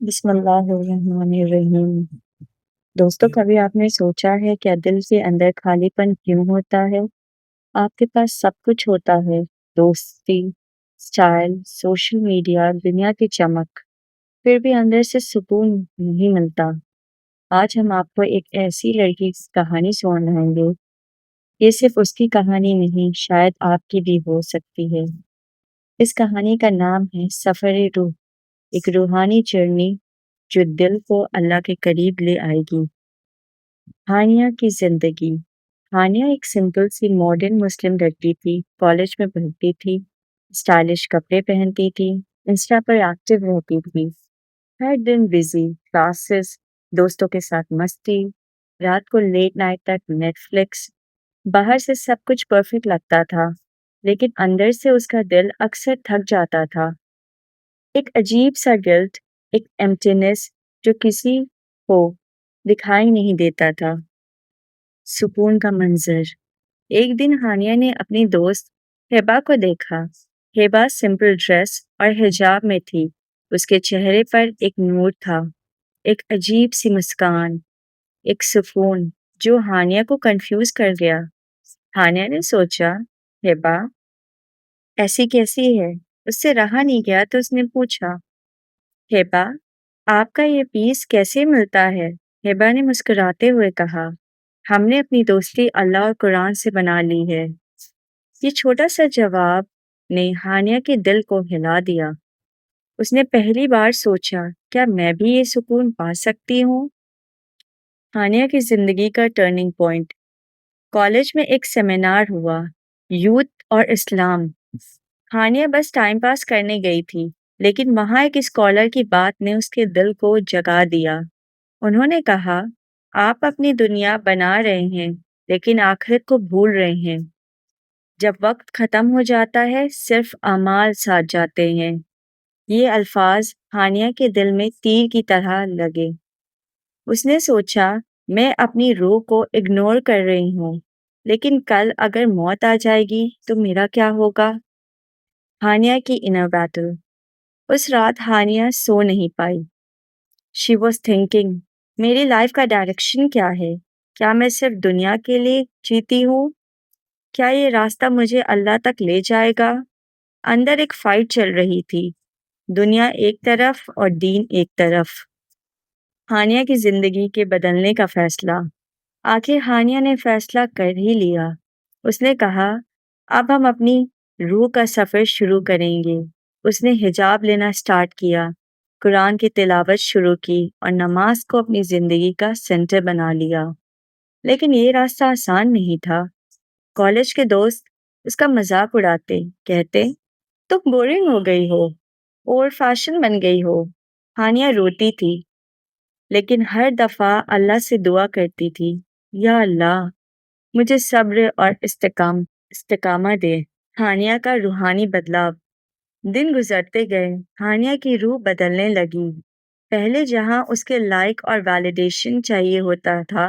بسم اللہ الرحمن الرحیم۔ دوستوں، کبھی آپ نے سوچا ہے کیا دل کے اندر خالی پن کیوں ہوتا ہے؟ آپ کے پاس سب کچھ ہوتا ہے، دوستی، اسٹائل، سوشل میڈیا، دنیا کی چمک، پھر بھی اندر سے سکون نہیں ملتا۔ آج ہم آپ کو ایک ایسی لڑکی کی کہانی سنائیں گے۔ یہ صرف اس کی کہانی نہیں، شاید آپ کی بھی ہو سکتی ہے۔ اس کہانی کا نام ہے سفر روح، ایک روحانی جرنی جو دل کو اللہ کے قریب لے آئے گی۔ ہانیہ کی زندگی۔ ہانیہ ایک سمپل سی ماڈرن مسلم لڑکی تھی، کالج میں پڑھتی تھی، اسٹائلش کپڑے پہنتی تھی، انسٹا پر ایکٹیو رہتی تھی، ہر دن بزی، کلاسز، دوستوں کے ساتھ مستی، رات کو لیٹ نائٹ تک نیٹ فلکس۔ باہر سے سب کچھ پرفیکٹ لگتا تھا، لیکن اندر سے اس کا دل اکثر تھک جاتا تھا۔ ایک عجیب سا گلٹ، ایک ایمٹینس جو کسی کو دکھائی نہیں دیتا تھا۔ سکون کا منظر۔ ایک دن ہانیہ نے اپنی دوست ہیبا کو دیکھا۔ ہیبا سمپل ڈریس اور حجاب میں تھی۔ اس کے چہرے پر ایک نور تھا، ایک عجیب سی مسکان، ایک سکون جو ہانیہ کو کنفیوز کر گیا۔ ہانیہ نے سوچا، ہیبا ایسی کیسی ہے؟ اس سے رہا نہیں گیا تو اس نے پوچھا، ہیبا آپ کا یہ پیس کیسے ملتا ہے؟ ہیبا نے مسکراتے ہوئے کہا، ہم نے اپنی دوستی اللہ اور قرآن سے بنا لی ہے۔ یہ چھوٹا سا جواب نے ہانیہ کے دل کو ہلا دیا۔ اس نے پہلی بار سوچا، کیا میں بھی یہ سکون پا سکتی ہوں؟ ہانیہ کی زندگی کا ٹرننگ پوائنٹ۔ کالج میں ایک سیمینار ہوا، یوتھ اور اسلام۔ ہانیہ بس ٹائم پاس کرنے گئی تھی، لیکن وہاں ایک اسکالر کی بات نے اس کے دل کو جگا دیا۔ انہوں نے کہا، آپ اپنی دنیا بنا رہے ہیں، لیکن آخرت کو بھول رہے ہیں۔ جب وقت ختم ہو جاتا ہے، صرف اعمال ساتھ جاتے ہیں۔ یہ الفاظ ہانیہ کے دل میں تیر کی طرح لگے۔ اس نے سوچا، میں اپنی روح کو اگنور کر رہی ہوں، لیکن کل اگر موت آ جائے گی تو میرا کیا ہوگا؟ ہانیہ کی انر بیٹل۔ اس رات ہانیہ سو نہیں پائی۔ شی واز تھنکنگ، میری لائف کا ڈائریکشن کیا ہے؟ کیا میں صرف دنیا کے لیے جیتی ہوں؟ کیا یہ راستہ مجھے اللہ تک لے جائے گا؟ اندر ایک فائٹ چل رہی تھی، دنیا ایک طرف اور دین ایک طرف۔ ہانیہ کی زندگی کے بدلنے کا فیصلہ۔ آخر ہانیہ نے فیصلہ کر ہی لیا۔ اس نے کہا، اب ہم اپنی روح کا سفر شروع کریں گے۔ اس نے حجاب لینا سٹارٹ کیا، قرآن کی تلاوت شروع کی اور نماز کو اپنی زندگی کا سینٹر بنا لیا۔ لیکن یہ راستہ آسان نہیں تھا۔ کالج کے دوست اس کا مذاق اڑاتے، کہتے، تم بورنگ ہو گئی ہو، اولڈ فیشن بن گئی ہو۔ ہانیہ روتی تھی، لیکن ہر دفعہ اللہ سے دعا کرتی تھی، یا اللہ مجھے صبر اور استقامہ دے۔ ہانیہ کا روحانی بدلاؤ۔ دن گزرتے گئے، ہانیہ کی روح بدلنے لگی۔ پہلے جہاں اس کے لائک اور ویلیڈیشن چاہیے ہوتا تھا،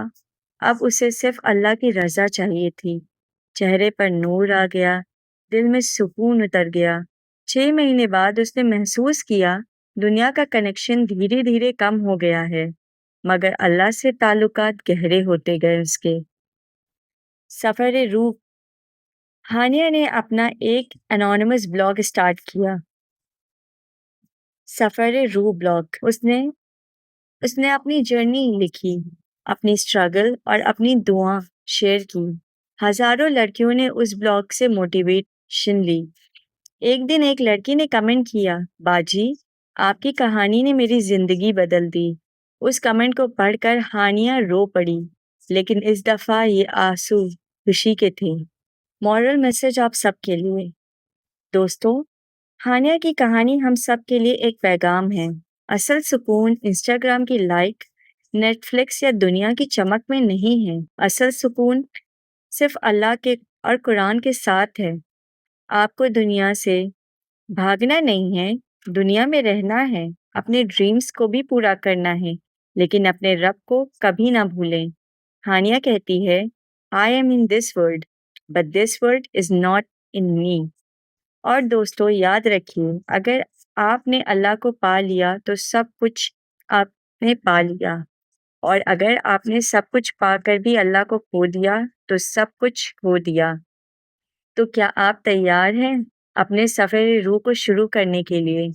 اب اسے صرف اللہ کی رضا چاہیے تھی۔ چہرے پر نور آ گیا، دل میں سکون اتر گیا۔ 6 مہینے بعد اس نے محسوس کیا، دنیا کا کنیکشن دھیرے دھیرے کم ہو گیا ہے، مگر اللہ سے تعلقات گہرے ہوتے گئے اس کے۔ سفر روح۔ ہانیہ نے اپنا ایک انونیمس بلاگ اسٹارٹ کیا، سفر روح بلاگ۔ اس نے اپنی جرنی لکھی، اپنی اسٹرگل اور اپنی دعا شیئر کی۔ ہزاروں لڑکیوں نے اس بلاگ سے موٹیویشن لی۔ ایک دن ایک لڑکی نے کمنٹ کیا، باجی آپ کی کہانی نے میری زندگی بدل دی۔ اس کمنٹ کو پڑھ کر ہانیہ رو پڑی، لیکن اس دفعہ یہ آنسو خوشی کے تھے۔ مورل میسج آپ سب کے لیے۔ دوستوں، ہانیہ کی کہانی ہم سب کے لیے ایک پیغام ہے۔ اصل سکون انسٹاگرام کی لائک، نیٹ فلکس یا دنیا کی چمک میں نہیں ہے۔ اصل سکون صرف اللہ کے اور قرآن کے ساتھ ہے۔ آپ کو دنیا سے بھاگنا نہیں ہے، دنیا میں رہنا ہے، اپنے ڈریمز کو بھی پورا کرنا ہے، لیکن اپنے رب کو کبھی نہ بھولیں۔ ہانیہ کہتی ہے، I am in this world, but this world is not in me۔ اور دوستو یاد رکھیے، اگر آپ نے اللہ کو پا لیا تو سب کچھ آپ نے پا لیا، اور اگر آپ نے سب کچھ پا کر بھی اللہ کو کھو دیا تو سب کچھ کھو دیا۔ تو کیا آپ تیار ہیں اپنے سفر روح کو شروع کرنے کے لیے؟